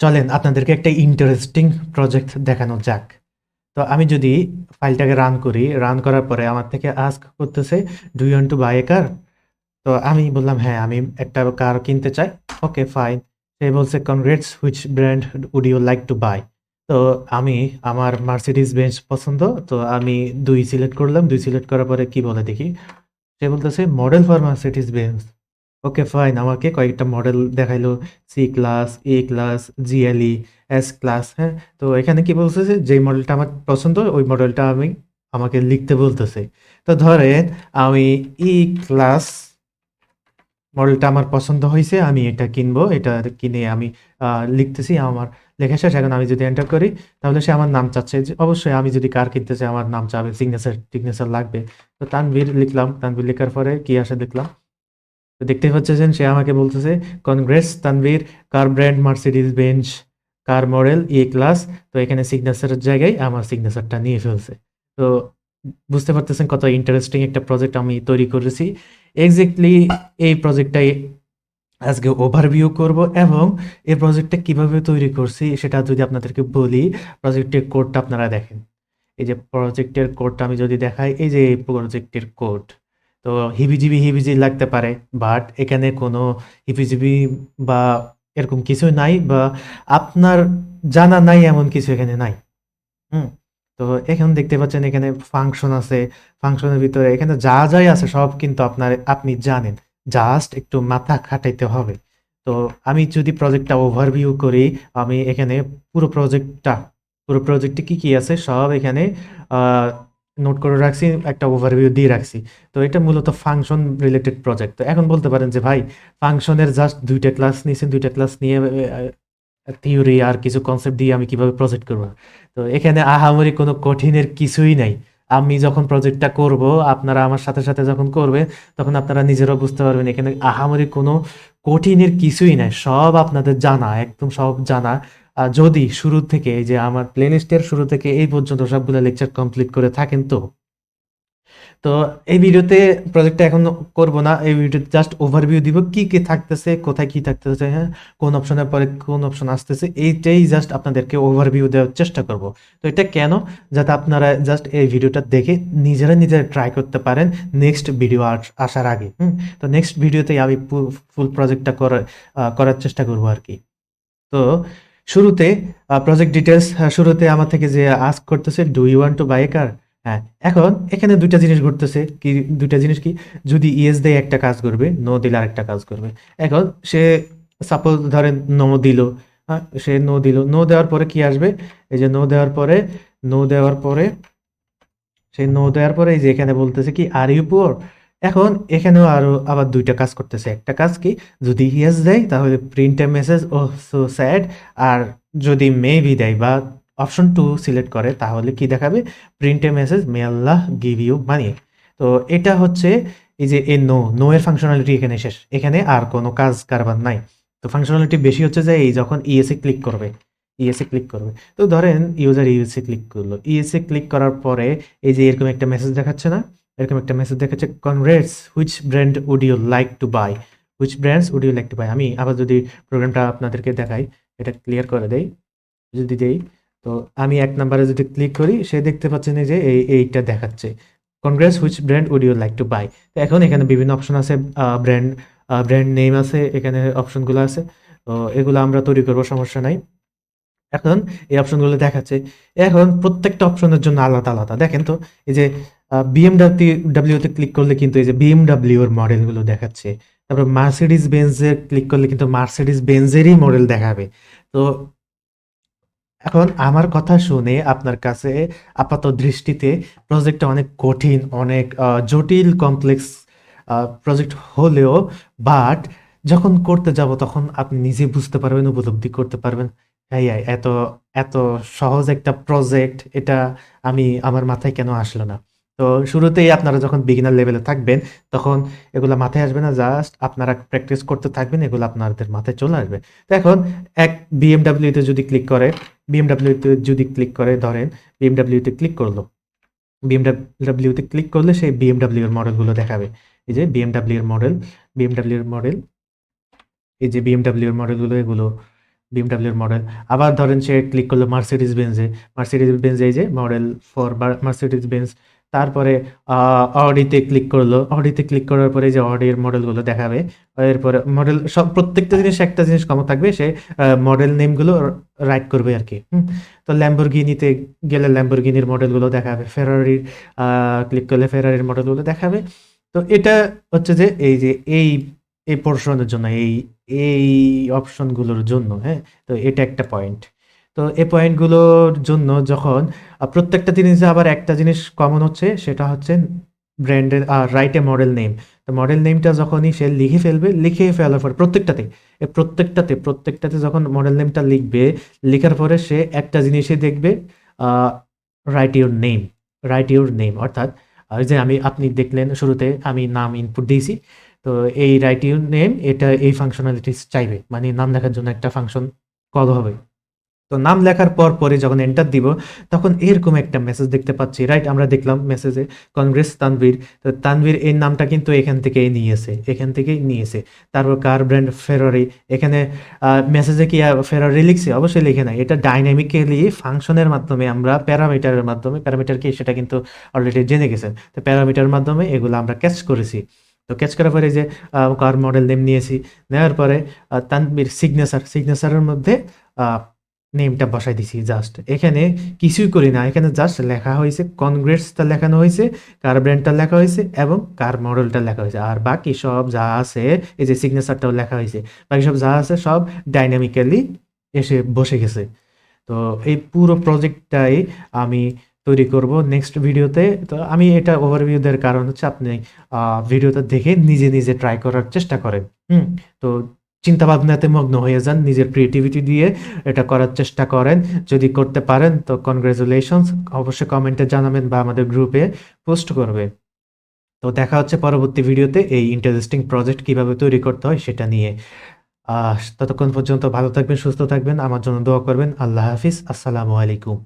চলেন আপনাদেরকে একটা ইন্টারেস্টিং প্রজেক্ট দেখানো যাক। তো আমি যদি ফাইলটাকে রান করি, রান করার পরে আমার থেকে আস্ক করতেছে, "do you want to buy a car?" তো আমি বললাম, "হ্যাঁ, আমি একটা কার কিনতে চাই।" ওকে, ফাইন। সে বলছে, "congrats, which brand would you like to buy?" তো আমি আমার মার্সিডিজ বেঞ্চ পছন্দ। তো আমি ২ সিলেক্ট করলাম। ২ সিলেক্ট করার পরে কি বলে দেখি। সে বলতেছে, "model for Mercedes bench." Okay, fine. আমাকে কয়েকটা মডেল দেখাইলো। সি ক্লাস, এ ক্লাস, জিএলই, এস ক্লাস, হ্যাঁ? তো এখানে কি বলতেছে, যেই মডেলটা আমার পছন্দ ওই মডেলটা আমাকে লিখতে বলতেছে। তো ধরেন আমি ই ক্লাস মডেলটা আমার পছন্দ হইছে, আমি এটা কিনবো। এটা কিনে আমি লিখতেছি, আমার লেখা শেষ। এখন আমি যদি এন্টার করি তাহলে সে আমার নাম চাচ্ছে। যে অবশ্যই আমি যদি কার কিনতে চাই আমার নাম চাবে, সিগনেচার লাগবে। তো তানভীর লিখলাম। তানভীর লেখার পরে কি আসে দেখলাম। তো দেখতেই পাচ্ছেন সে আমাকে বলতেছে, "কনগ্রেটস তানভীর, কার ব্র্যান্ড মার্সিডিজ বেঞ্চ, কার মডেল এ ক্লাস।" তো এখানে সিগনেচারের জায়গায় আমার সিগনেচারটা নিয়ে ফেলছে। তো বুঝতে পারতেছেন কত ইন্টারেস্টিং একটা প্রজেক্ট আমি তৈরি করেছি। এক্সাক্টলি এই প্রজেক্টটাই আজকে ওভারভিউ করব, এবং এই প্রজেক্টটা কিভাবে তৈরি করছি সেটা যদি আপনাদেরকে বলি, প্রজেক্টের কোডটা আপনারা দেখেন। এই যে প্রজেক্টের কোডটা আমি যদি দেখাই, এই যে এই প্রজেক্টের কোড। তো হিবিজিবি লাগতে পারে, বাট এখানে কোনো হিবিজিবি বা এরকম কিছু নাই, বা আপনার জানা নাই এমন কিছু এখানে নাই। হুম? তো এখন দেখতে পাচ্ছেন এখানে ফাংশন আছে। ফাংশনের ভিতরে এখানে যা যাই আছে সব কিন্তু আপনি জানেন। জাস্ট একটু মাথা খাটাইতে হবে। তো আমি যদি প্রজেক্টটা ওভারভিউ করি, আমি এখানে পুরো প্রজেক্টটা পুরো প্রজেক্টে কি আছে সব এখানে আ নোট করে রাখছি, একটা ওভারভিউ দিয়ে রাখছি। তো এটা মূলত ফাংশন রিলেটেড প্রজেক্ট। তো এখন বলতে পারেন যে, "ভাই, ফাংশনের জাস্ট ২ টা ক্লাস নিছেন, ২ টা ক্লাস নিয়ে থিওরি আর কিছু কনসেপ্ট দিয়ে আমি কিভাবে প্রজেক্ট করব?" তো এখানে আহামরি কোনো কঠিনের কিছুই নাই। আমি যখন প্রজেক্টটা করব, আপনারা আমার সাথে যখন করবে, তখন আপনারা নিজেরাও বুঝতে পারবেন এখানে আহামরি কোনো কঠিনের কিছুই নাই। সব আপনাদের জানা, একদম সব জানা। যদি শুরু থেকে এই যে আমার প্লেলিস্টের শুরু থেকে এই পর্যন্ত সবগুলা লেকচার কমপ্লিট করে থাকেন তো? তো এই ভিডিওতে প্রজেক্টটা এখন করব না। এই ভিডিওতে জাস্ট ওভারভিউ দিব। কি থাকতেছে, কোথায় কি থাকতেছে, হ্যাঁ? কোন অপশনের পরে কোন অপশন আসতেছে, এইটাই জাস্ট আপনাদেরকে ওভারভিউ দেওয়ার চেষ্টা করব। তো এটা কেন? যাতে আপনারা জাস্ট এই ভিডিওটা দেখে নিজেরা ট্রাই করতে পারেন নেক্সট ভিডিও আসার আগে। হুম? তো নেক্সট ভিডিওতেই আমি ফুল প্রজেক্টটা করার চেষ্টা করব আরকি। তো শুরুতে প্রজেক্ট ডিটেইলস, শুরুতে আমার থেকে যে আস্ক করতেছে, "do you want to buy a car?" হ্যাঁ, এখন এখানে ২ টা জিনিস ঘটতেছে। ২ টা জিনিস কি? যদি ইয়েস দেয় একটা কাজ করবে, নো দিলে আরেকটা কাজ করবে। এখন সে সাপোজ ধরেন নো দিল, সে নো দিল। নো দেওয়ার পরে কি আসবে? এই যে নো দেওয়ার পরে সেই নো দেওয়ার পরে এই যে এখানে বলতেছে কি, আর ইউ পুয়ার? এখন এখানেও আবার ২ টা কাজ করতেছে। একটা কাজ কি, যদি ইয়েস দেয় তাহলে print a message, oh so sad. আর যদি মেবি দেয় বা অপশন 2 সিলেক্ট করে তাহলে কি দেখাবে? Print a message, may Allah give you money. তো এটা হচ্ছে এই যে নো এর ফাংশনালিটি এখানে শেষ। এখানে আর কোনো কাজ কারবার নাই। তো ফাংশনালিটি বেশি হচ্ছে যে এই যখন ইএসএ ক্লিক করবে। ইএসএ ক্লিক করবে। তো ধরেন ইউজার ইএসএ ক্লিক করলো। ইএসএ ক্লিক করার পরে এই যে এরকম একটা মেসেজ দেখাচ্ছে না? এরকম একটা মেসেজ দেখাচ্ছে, "congrats, which brand would you like to buy?" Which brands would you like to buy? আমি আবার যদি প্রোগ্রামটা আপনাদেরকে দেখাই, এটা ক্লিয়ার করে দেই। যদি দেই, তো আমি ১ নাম্বারে যদি ক্লিক করি, সে দেখতে পাচ্ছেন এই যে এইটা দেখাচ্ছে। "Congrats, which brand would you like to buy?" তো এখন এখানে বিভিন্ন অপশন আছে, ব্র্যান্ড নেম আছে, এখানে অপশনগুলো আছে। তো এগুলো আমরা তৈরি করব, সমস্যা নাই। এখন এই অপশনগুলো দেখাচ্ছে। এখন প্রত্যেকটা অপশনের জন্য আলাদা। দেখেন তো, এই যে BMW তে ক্লিক করলে কিন্তু এই যে BMW এর মডেলগুলো দেখাচ্ছে। তারপর Mercedes Benz এ ক্লিক করলে কিন্তু Mercedes Benz এরই মডেল দেখাবে। তো এখন আমার কথা শুনে আপনার কাছে আপাত দৃষ্টিতে প্রজেক্টটা অনেক কঠিন, অনেক জটিল কমপ্লেক্স প্রজেক্ট হলেও, বাট যখন করতে যাব তখন আপনি নিজে বুঝতে পারবেন, উপলব্ধি করতে পারবেন, এই এত এত সহজ একটা প্রজেক্ট, এটা আমার মাথায় কেন আসলো না? তো শুরুতেই আপনারা যখন বিগিনার লেভেলে থাকবেন তখন এগুলা মাথায় আসবে না। জাস্ট আপনারা প্র্যাকটিস করতে থাকবেন, এগুলো আপনাদের মাথায় চলে আসবে। তো এখন এক BMW তে যদি ক্লিক করে, ধরেন BMW তে ক্লিক করলো। BMW তে ক্লিক করলে সেই BMW এর মডেলগুলো দেখাবে। এই যে BMW এর মডেল, BMW এর মডেল, এই যে BMW এর মডেলগুলো এগুলো। বিএমডাব্লিউর মডেল। আবার ধরেন সে ক্লিক করলো মার্সিডিজ বেঞ্জে, মার্সিডিজ বেঞ্জ এই যে মডেল 4 বা মার্সিডিজ বেঞ্জ। তারপরে অডিতে ক্লিক করলো, অডিতে ক্লিক করার পরে যে অডির মডেলগুলো দেখাবে। এরপরে মডেল সব প্রত্যেকটা জিনিস একটা জিনিস কমন থাকবে, সে মডেল নেমগুলো রাইট করবে আর কি। তো ল্যাম্বরগিনিতে গেলে ল্যাম্বরগিনির মডেলগুলো দেখাবে, ফেরারির ক্লিক করলে ফেরারির মডেলগুলো দেখাবে। তো এটা হচ্ছে যে এই পোর্শনের জন্য, এই অপশনগুলোর জন্য, হ্যাঁ? তো এটা একটা পয়েন্ট। তো এই পয়েন্টগুলোর জন্য যখন প্রত্যেকটা জিনিসে আবার একটা জিনিস কমন হচ্ছে, সেটা হচ্ছে ব্র্যান্ডের রাইট এ মডেল নেম। তো মডেল নেমটা যখনই সে লিখে ফেলবে, লিখে ফেলার পর প্রত্যেকটাতে যখন মডেল নেমটা লিখবে, লেখার পরে সে একটা জিনিসই দেখবে, right your name, right your name. অর্থাৎ ওই যে আপনি দেখলেন শুরুতে আমি নাম ইনপুট দিয়েছি। তো এই রাইট ইউর নেম, এটা এই ফাংশনালিটিস চাইবে, মানে নাম লেখার জন্য একটা ফাংশন কল হবে। তো নাম লেখার পরে যখন এন্টার দিব, তখন এরকম একটা মেসেজ দেখতে পাচ্ছি, রাইট? আমরা দেখলাম মেসেজে কংগ্রেস তানভীর। তো তানভীর এই নামটা কিন্তু এখান থেকেই নিয়েছে। তারপর কার ব্র্যান্ড ফেরারি, এখানে মেসেজে কি ফেরারি লিখছে? অবশ্যই লিখে নাই, এটা ডাইনামিক্যালি ফাংশনের মাধ্যমে আমরা প্যারামিটারের মাধ্যমে, প্যারামিটার কি সেটা কিন্তু অলরেডি জেনে গেছেন। তো প্যারামিটারের মাধ্যমে এগুলো আমরা ক্যাচ করেছি। তো ক্যাচ করার পরে যে কার মডেল নেম নিয়েছি, নেওয়ার পরে তানভীর সিগনেচারের মধ্যে নেমটা বসাই দিছি জাস্ট। এখানে কিছুই করি না, এখানে জাস্ট লেখা হয়েছে কনগ্রেটসটা লেখানো হয়েছে, কার ব্র্যান্ডটা লেখা হয়েছে এবং কার মডেলটা লেখা হয়েছে। আর বাকি সব যা আছে, এই যে সিগনেচারটাও লেখা হয়েছে, বাকি সব যা আছে সব ডাইনামিক্যালি এসে বসে গেছে। তো এই পুরো প্রজেক্টটাই আমি তৈরি করব নেক্সট ভিডিওতে। তো আমি এটা ওভারভিউ দেওয়ার কারণ হচ্ছে আপনি ভিডিওটা দেখে নিজে ট্রাই করার চেষ্টা করেন। তো চিন্তা ভাবনাতে মগ্ন হয়ে যান, নিজের ক্রিয়েটিভিটি দিয়ে এটা করার চেষ্টা করেন। যদি করতে পারেন তো কনগ্রাচুলেশনস, অবশ্যই কমেন্টে জানাবেন বা আমাদের গ্রুপে পোস্ট করবে। তো দেখা হচ্ছে পরবর্তী ভিডিওতে এই ইন্টারেস্টিং প্রজেক্ট কিভাবে তৈরি করতে হয় সেটা নিয়ে। ততক্ষণ পর্যন্ত ভালো থাকবেন, সুস্থ থাকবেন, আমার জন্য দোয়া করবেন। আল্লাহ হাফিজ, আসসালামু আলাইকুম।